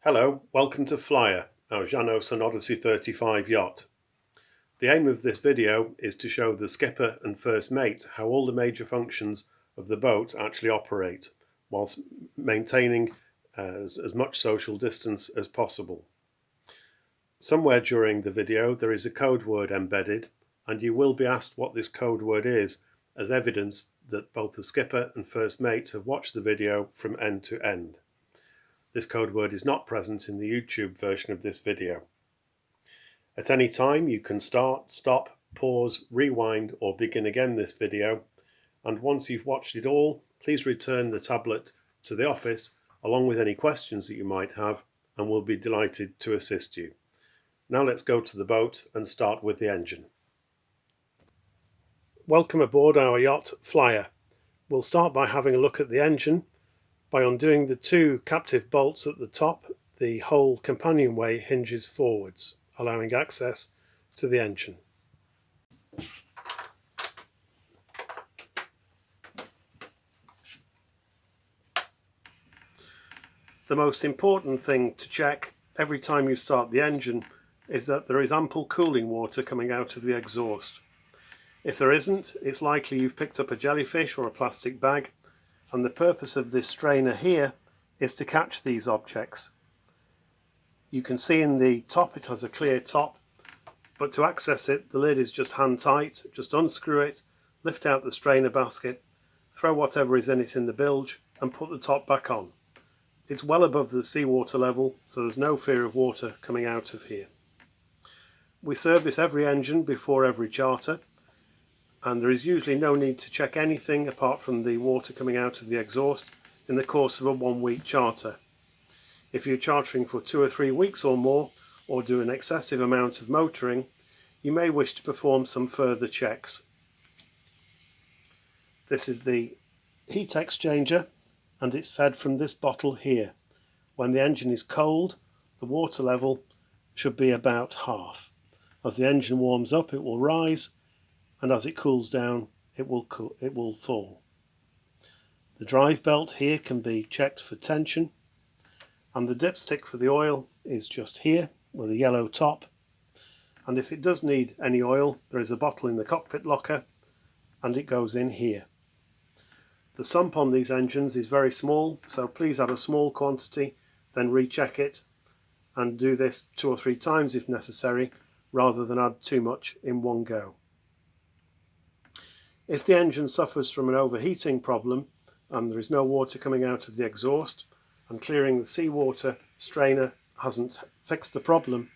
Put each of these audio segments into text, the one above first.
Hello, welcome to Flyer, our Janos and Odyssey 35 yacht. The aim of this video is to show the skipper and first mate how all the major functions of the boat actually operate, whilst maintaining as much social distance as possible. Somewhere during the video there is a code word embedded, and you will be asked what this code word is as evidence that both the skipper and first mate have watched the video from end to end. This code word is not present in the YouTube version of this video. At any time you can start, stop, pause, rewind or begin again this video, and once you've watched it all, please return the tablet to the office along with any questions that you might have, and we'll be delighted to assist you. Now let's go to the boat and start with the engine. Welcome aboard our yacht Flyer. We'll start by having a look at the engine. By undoing the two captive bolts at the top, the whole companionway hinges forwards, allowing access to the engine. The most important thing to check every time you start the engine is that there is ample cooling water coming out of the exhaust. If there isn't, it's likely you've picked up a jellyfish or a plastic bag, and the purpose of this strainer here is to catch these objects. You can see in the top it has a clear top, but to access it the lid is just hand tight. Just unscrew it, lift out the strainer basket, throw whatever is in it in the bilge and put the top back on. It's well above the seawater level, so there's no fear of water coming out of here. We service every engine before every charter, and there is usually no need to check anything apart from the water coming out of the exhaust in the course of a 1 week charter. If you're chartering for 2 or 3 weeks or more, or do an excessive amount of motoring, you may wish to perform some further checks. This is the heat exchanger, and it's fed from this bottle here. When the engine is cold, the water level should be about half. As the engine warms up it will rise, and as it cools down it will fall. The drive belt here can be checked for tension, and the dipstick for the oil is just here with a yellow top, and if it does need any oil there is a bottle in the cockpit locker and it goes in here. The sump on these engines is very small, so please add a small quantity, then recheck it, and do this 2 or 3 times if necessary, rather than add too much in one go. If the engine suffers from an overheating problem and there is no water coming out of the exhaust, and clearing the seawater strainer hasn't fixed the problem,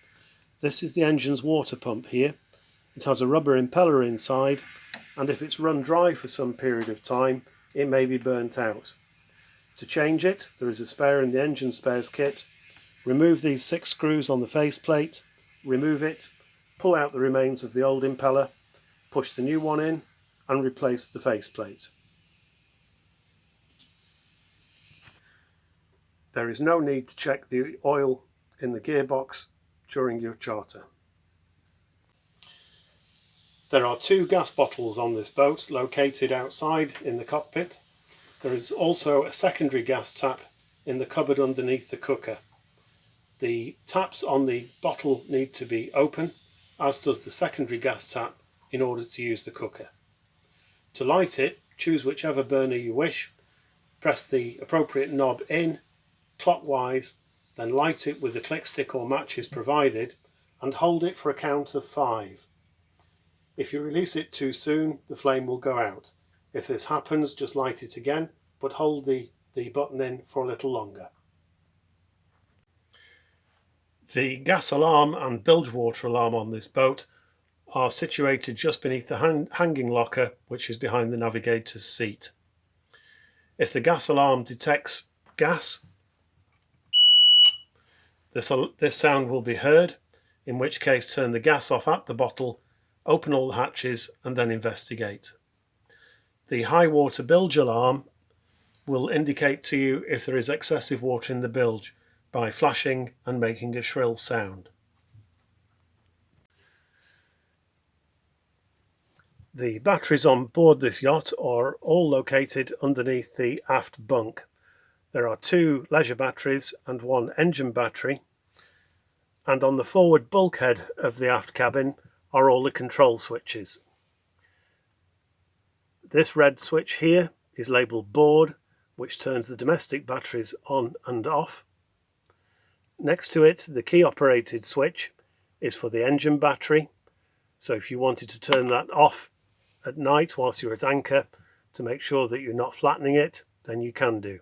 this is the engine's water pump here. It has a rubber impeller inside, and if it's run dry for some period of time it may be burnt out. To change it, there is a spare in the engine spares kit. Remove these 6 screws on the faceplate, remove it, pull out the remains of the old impeller, push the new one in and replace the faceplate. There is no need to check the oil in the gearbox during your charter. There are 2 gas bottles on this boat located outside in the cockpit. There is also a secondary gas tap in the cupboard underneath the cooker. The taps on the bottle need to be open, as does the secondary gas tap, in order to use the cooker. To light it, choose whichever burner you wish, press the appropriate knob in, clockwise, then light it with the click stick or matches provided, and hold it for a count of 5. If you release it too soon, the flame will go out. If this happens, just light it again, but hold the button in for a little longer. The gas alarm and bilge water alarm on this boat are situated just beneath the hanging locker, which is behind the navigator's seat. If the gas alarm detects gas, this sound will be heard, in which case turn the gas off at the bottle, open all the hatches and then investigate. The high water bilge alarm will indicate to you if there is excessive water in the bilge by flashing and making a shrill sound. The batteries on board this yacht are all located underneath the aft bunk. There are 2 leisure batteries and 1 engine battery, and on the forward bulkhead of the aft cabin are all the control switches. This red switch here is labelled board, which turns the domestic batteries on and off. Next to it, the key operated switch is for the engine battery, so if you wanted to turn that off at night whilst you're at anchor to make sure that you're not flattening it, then you can do.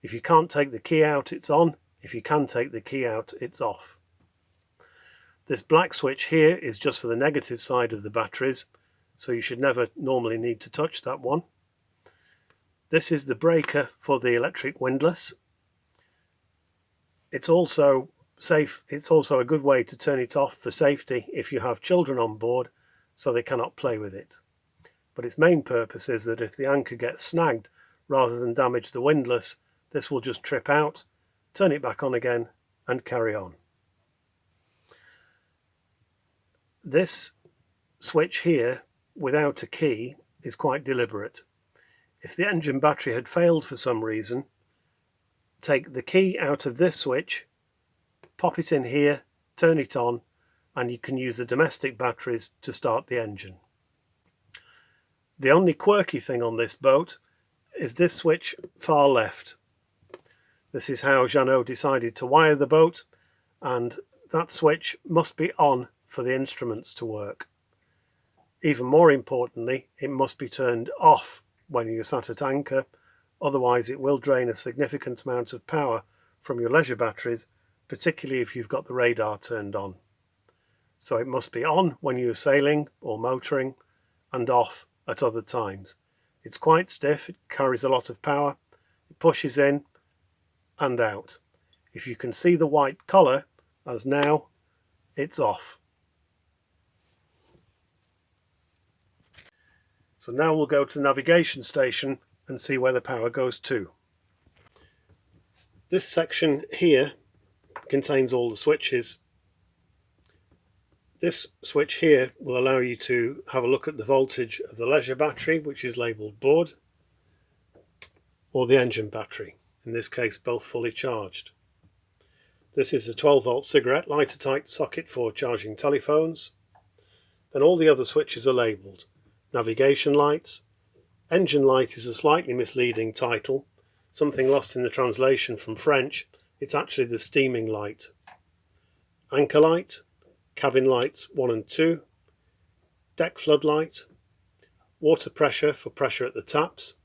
If you can't take the key out, it's on. If you can take the key out, it's off. This black switch here is just for the negative side of the batteries, so you should never normally need to touch that one. This is the breaker for the electric windlass. It's also safe. It's also a good way to turn it off for safety if you have children on board, so they cannot play with it. But its main purpose is that if the anchor gets snagged, rather than damage the windlass, this will just trip out, turn it back on again and carry on. This switch here without a key is quite deliberate. If the engine battery had failed for some reason, take the key out of this switch, pop it in here, turn it on, and you can use the domestic batteries to start the engine. The only quirky thing on this boat is this switch far left. This is how Jeannot decided to wire the boat, and that switch must be on for the instruments to work. Even more importantly, it must be turned off when you're sat at anchor, otherwise it will drain a significant amount of power from your leisure batteries, particularly if you've got the radar turned on. So it must be on when you're sailing or motoring and off at other times. It's quite stiff, it carries a lot of power, it pushes in and out. If you can see the white collar, as now, it's off. So now we'll go to the navigation station and see where the power goes to. This section here contains all the switches. This switch here will allow you to have a look at the voltage of the leisure battery, which is labelled board, or the engine battery, in this case both fully charged. This is a 12-volt cigarette lighter type socket for charging telephones. Then all the other switches are labelled. Navigation lights. Engine light is a slightly misleading title, something lost in the translation from French. It's actually the steaming light. Anchor light, cabin lights 1 and 2, deck floodlight, water pressure for pressure at the taps,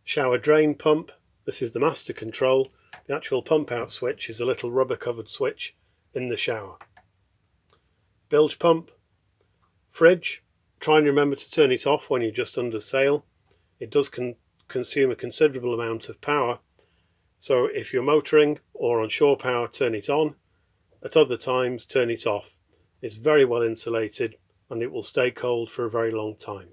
shower drain pump. This is the master control. The actual pump out switch is a little rubber covered switch in the shower. Bilge pump, fridge. Try and remember to turn it off when you're just under sail. It does consume a considerable amount of power, so if you're motoring or on shore power, turn it on. At other times, turn it off. It's very well insulated and it will stay cold for a very long time.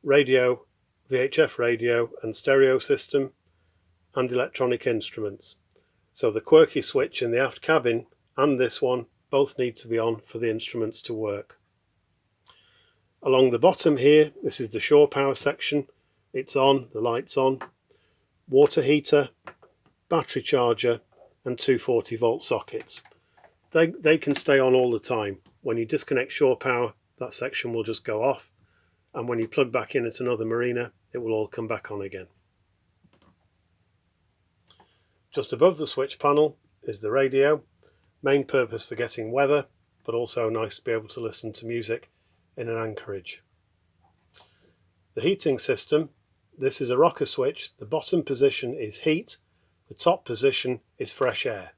Radio, VHF radio and stereo system, and electronic instruments. So the quirky switch in the aft cabin and this one both need to be on for the instruments to work. Along the bottom here, this is the shore power section. It's on, the light's on. Water heater, battery charger and 240 volt sockets. They can stay on all the time. When you disconnect shore power, that section will just go off, and when you plug back in at another marina, it will all come back on again. Just above the switch panel is the radio, main purpose for getting weather, but also nice to be able to listen to music in an anchorage. The heating system, this is a rocker switch. The bottom position is heat, the top position is fresh air.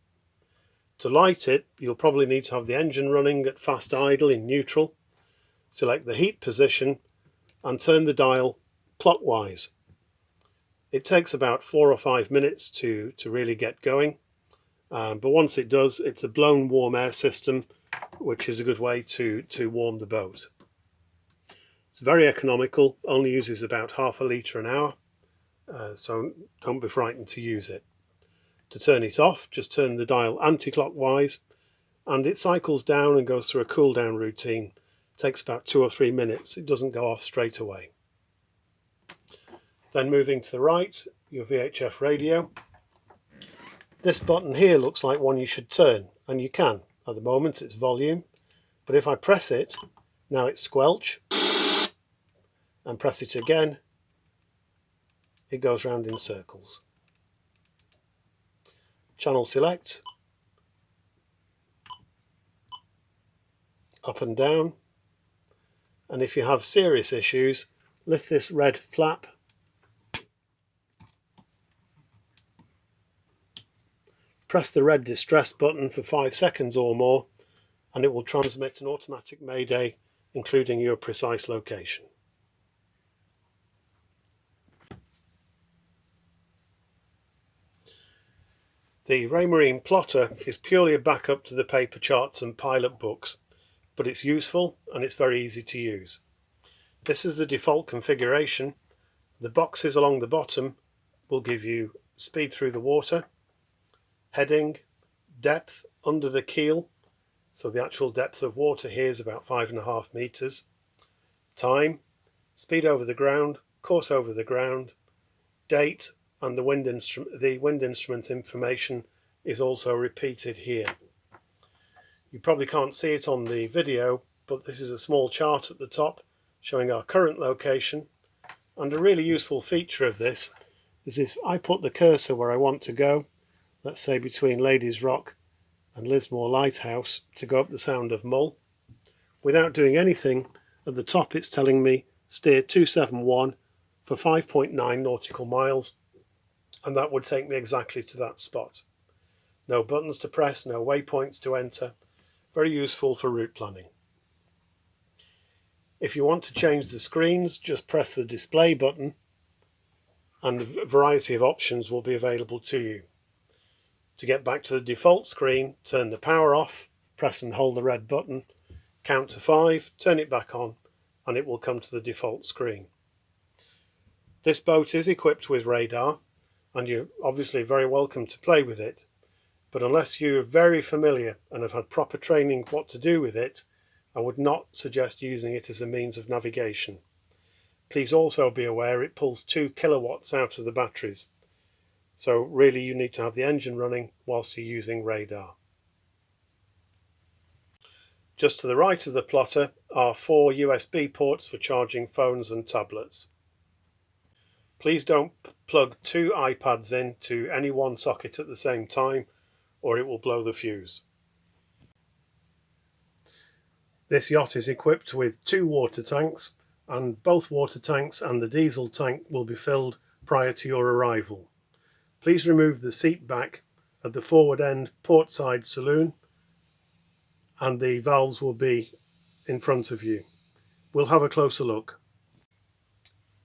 To light it, you'll probably need to have the engine running at fast idle in neutral. Select the heat position and turn the dial clockwise. It takes about 4 or 5 minutes to really get going, but once it does, it's a blown warm air system, which is a good way to warm the boat. It's very economical, only uses about half a litre an hour, so don't be frightened to use it. To turn it off, just turn the dial anti-clockwise and it cycles down and goes through a cool down routine. It takes about 2 or 3 minutes, it doesn't go off straight away. Then moving to the right, your VHF radio. This button here looks like one you should turn, and you can. At the moment it's volume, but if I press it, now it's squelch, and press it again, it goes round in circles. Channel select, up and down, and if you have serious issues, lift this red flap, press the red distress button for 5 seconds or more, and it will transmit an automatic mayday, including your precise location. The Raymarine plotter is purely a backup to the paper charts and pilot books, but it's useful and it's very easy to use. This is the default configuration. The boxes along the bottom will give you speed through the water, heading, depth under the keel, so the actual depth of water here is about 5.5 meters, time, speed over the ground, course over the ground, date, and the wind instrument information is also repeated here. You probably can't see it on the video, but this is a small chart at the top showing our current location, and a really useful feature of this is if I put the cursor where I want to go, let's say between Ladies Rock and Lismore Lighthouse, to go up the Sound of Mull. Without doing anything, at the top it's telling me steer 271 for 5.9 nautical miles, and that would take me exactly to that spot. No buttons to press, no waypoints to enter. Very useful for route planning. If you want to change the screens, just press the display button and a variety of options will be available to you. To get back to the default screen, turn the power off, press and hold the red button, count to 5, turn it back on, and it will come to the default screen. This boat is equipped with radar, and you're obviously very welcome to play with it, but unless you're very familiar and have had proper training what to do with it, I would not suggest using it as a means of navigation. Please also be aware it pulls 2 kilowatts out of the batteries, so really you need to have the engine running whilst you're using radar. Just to the right of the plotter are 4 USB ports for charging phones and tablets. Please don't plug 2 iPads into any one socket at the same time, or it will blow the fuse. This yacht is equipped with 2 water tanks, and both water tanks and the diesel tank will be filled prior to your arrival. Please remove the seat back at the forward end port side saloon, and the valves will be in front of you. We'll have a closer look.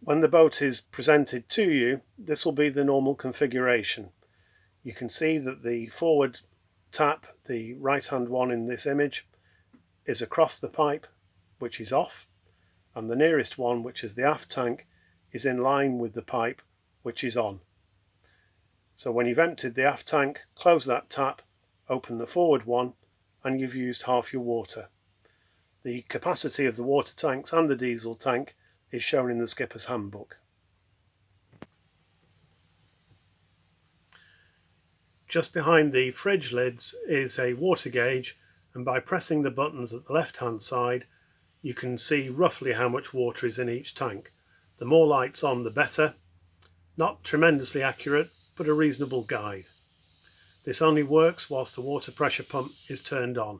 When the boat is presented to you, this will be the normal configuration. You can see that the forward tap, the right hand one in this image, is across the pipe, which is off, and the nearest one, which is the aft tank, is in line with the pipe, which is on. So when you've emptied the aft tank, close that tap, open the forward one, and you've used half your water. The capacity of the water tanks and the diesel tank is shown in the skipper's handbook. Just behind the fridge lids is a water gauge, and by pressing the buttons at the left hand side you can see roughly how much water is in each tank. The more lights on the better. Not tremendously accurate, but a reasonable guide. This only works whilst the water pressure pump is turned on.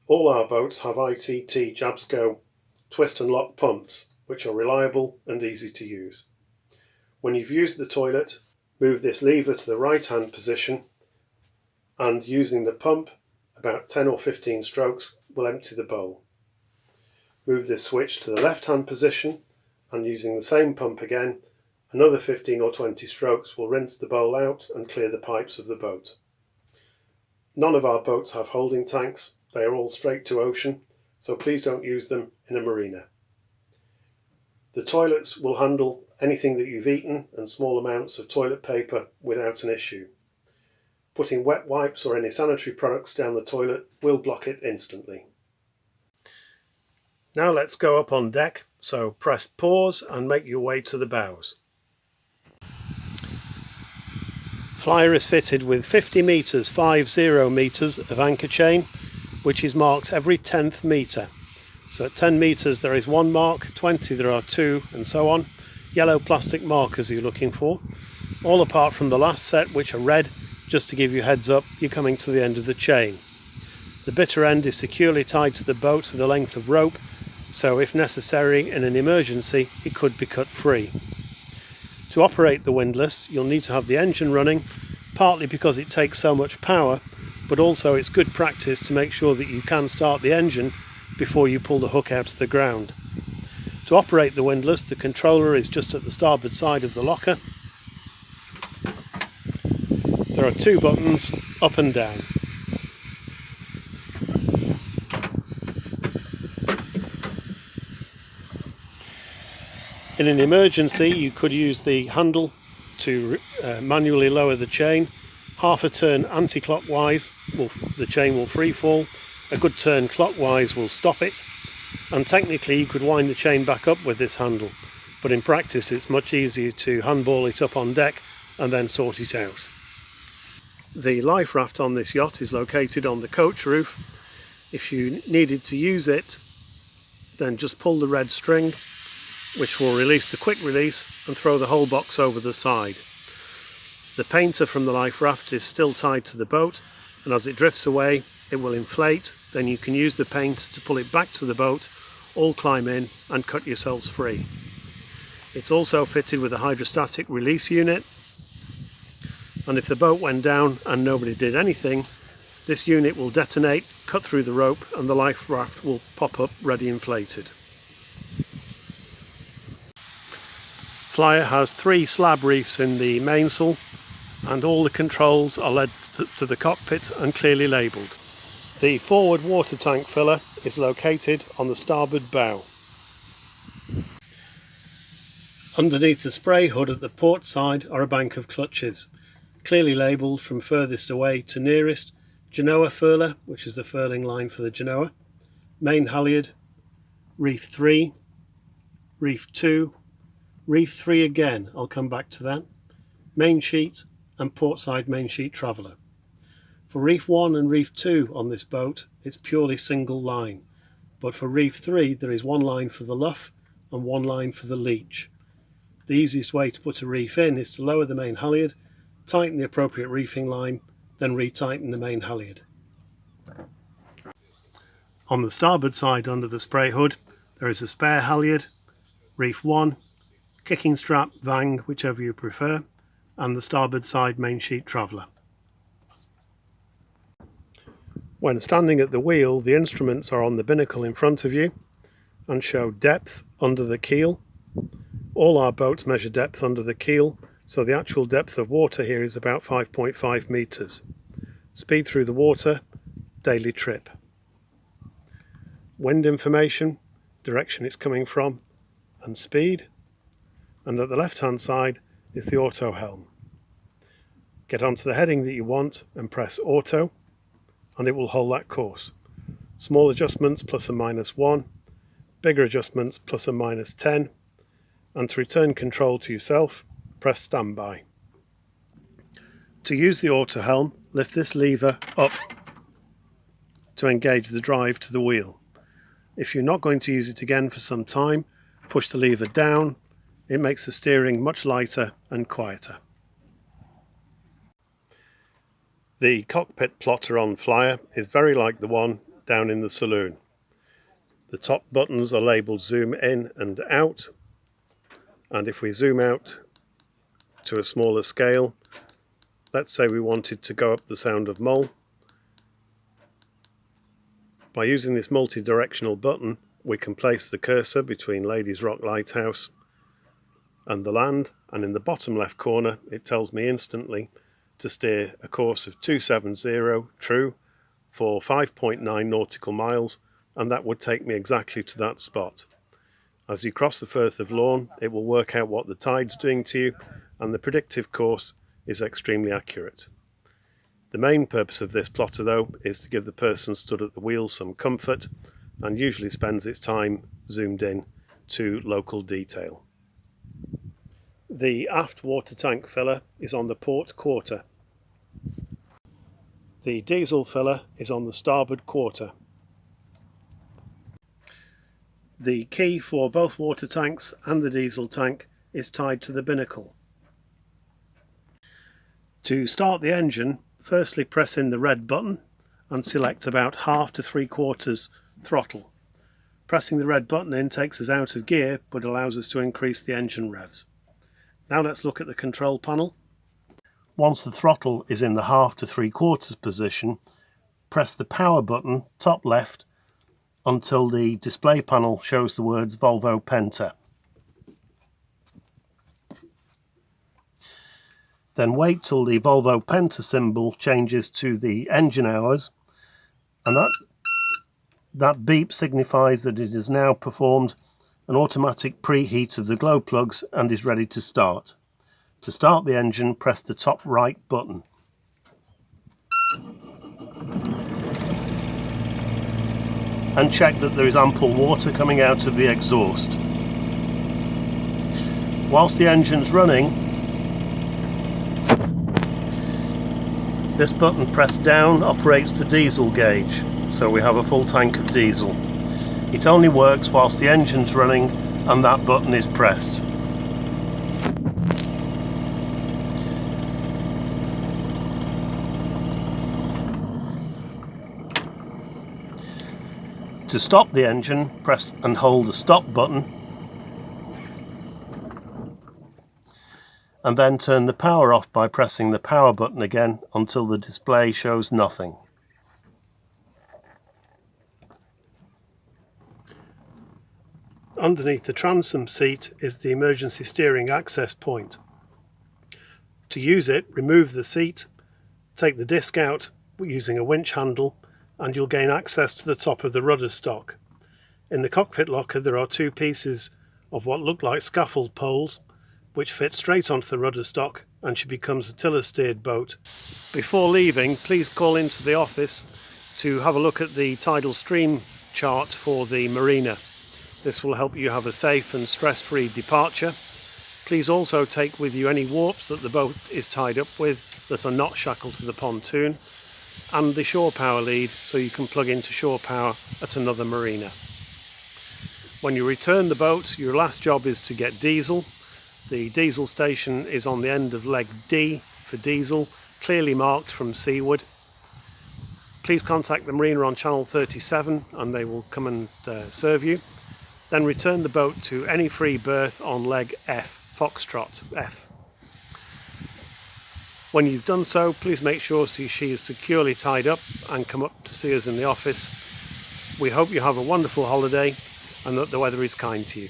All our boats have ITT Jabsco twist and lock pumps, which are reliable and easy to use. When you've used the toilet, move this lever to the right hand position, and using the pump, about 10 or 15 strokes will empty the bowl. Move this switch to the left hand position, and using the same pump again, another 15 or 20 strokes will rinse the bowl out and clear the pipes of the boat. None of our boats have holding tanks, they are all straight to ocean, so please don't use them in a marina. The toilets will handle anything that you've eaten and small amounts of toilet paper without an issue. Putting wet wipes or any sanitary products down the toilet will block it instantly. Now let's go up on deck, so press pause and make your way to the bows. Flyer is fitted with 50 metres, 50 metres of anchor chain, which is marked every 10th metre. So at 10 metres there is one mark, 20 there are two, and so on. Yellow plastic markers you're looking for, all apart from the last set, which are red, just to give you heads up you're coming to the end of the chain. The bitter end is securely tied to the boat with a length of rope, so if necessary in an emergency it could be cut free. To operate the windlass you'll need to have the engine running, partly because it takes so much power, but also it's good practice to make sure that you can start the engine before you pull the hook out of the ground. To operate the windlass, the controller is just at the starboard side of the locker. There are two buttons, up and down. In an emergency you could use the handle to manually lower the chain. Half a turn anti-clockwise, the chain will free fall. A good turn clockwise will stop it. And technically you could wind the chain back up with this handle, but in practice it's much easier to handball it up on deck and then sort it out. The life raft on this yacht is located on the coach roof. If you needed to use it, then just pull the red string, which will release the quick release, and throw the whole box over the side. The painter from the life raft is still tied to the boat, and as it drifts away it will inflate. Then you can use the paint to pull it back to the boat, all climb in and cut yourselves free. It's also fitted with a hydrostatic release unit, and if the boat went down and nobody did anything, this unit will detonate, cut through the rope, and the life raft will pop up ready inflated. Flyer has 3 slab reefs in the mainsail, and all the controls are led to the cockpit and clearly labelled. The forward water tank filler is located on the starboard bow. Underneath the spray hood at the port side are a bank of clutches, clearly labelled from furthest away to nearest: Genoa furler, which is the furling line for the Genoa, main halyard, reef 3, reef 2, reef 3 again, I'll come back to that, main sheet and port side main sheet traveller. For reef 1 and reef 2 on this boat it's purely single line, but for reef 3 there is one line for the luff and one line for the leech. The easiest way to put a reef in is to lower the main halyard, tighten the appropriate reefing line, then retighten the main halyard. On the starboard side under the spray hood there is a spare halyard, reef 1, kicking strap, vang, whichever you prefer, and the starboard side main sheet traveller. When standing at the wheel, the instruments are on the binnacle in front of you and show depth under the keel. All our boats measure depth under the keel, so the actual depth of water here is about 5.5 metres. Speed through the water, daily trip. Wind information, direction it's coming from, and speed. And at the left hand side is the auto helm. Get onto the heading that you want and press auto, and it will hold that course. Small adjustments plus or minus 1, bigger adjustments plus or minus 10, and to return control to yourself, press standby. To use the auto helm, lift this lever up to engage the drive to the wheel. If you're not going to use it again for some time, push the lever down. It makes the steering much lighter and quieter. The cockpit plotter on Flyer is very like the one down in the saloon. The top buttons are labelled zoom in and out, and if we zoom out to a smaller scale, let's say we wanted to go up the Sound of Mull, by using this multi-directional button we can place the cursor between Ladies Rock Lighthouse and the land, and in the bottom left corner it tells me instantly to steer a course of 270 true for 5.9 nautical miles, and that would take me exactly to that spot. As you cross the Firth of Lorne, it will work out what the tide's doing to you, and the predictive course is extremely accurate. The main purpose of this plotter though is to give the person stood at the wheel some comfort, and usually spends its time zoomed in to local detail. The aft water tank filler is on the port quarter. The diesel filler is on the starboard quarter. The key for both water tanks and the diesel tank is tied to the binnacle. To start the engine, firstly press in the red button and select about 1/2 to 3/4 throttle. Pressing the red button in takes us out of gear but allows us to increase the engine revs. Now let's look at the control panel. Once the throttle is in the 1/2 to 3/4 position, press the power button top left until the display panel shows the words Volvo Penta. Then wait till the Volvo Penta symbol changes to the engine hours, and that beep signifies that it has now performed an automatic preheat of the glow plugs and is ready to start. To start the engine, press the top right button. And check that there is ample water coming out of the exhaust. Whilst the engine's running, this button pressed down operates the diesel gauge, so we have a full tank of diesel. It only works whilst the engine's running and that button is pressed. To stop the engine, press and hold the stop button, and then turn the power off by pressing the power button again until the display shows nothing. Underneath the transom seat is the emergency steering access point. To use it, remove the seat, take the disc out using a winch handle, and you'll gain access to the top of the rudder stock. In the cockpit locker there are 2 pieces of what look like scaffold poles which fit straight onto the rudder stock, and she becomes a tiller steered boat. Before leaving, please call into the office to have a look at the tidal stream chart for the marina. This will help you have a safe and stress-free departure. Please also take with you any warps that the boat is tied up with that are not shackled to the pontoon, and the shore power lead so you can plug into shore power at another marina. When you return the boat, your last job is to get diesel. The diesel station is on the end of leg D for diesel, clearly marked from seaward. Please contact the marina on channel 37 and they will come and serve you. Then return the boat to any free berth on leg F, Foxtrot F. When you've done so, please make sure she is securely tied up and come up to see us in the office. We hope you have a wonderful holiday and that the weather is kind to you.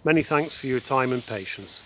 Many thanks for your time and patience.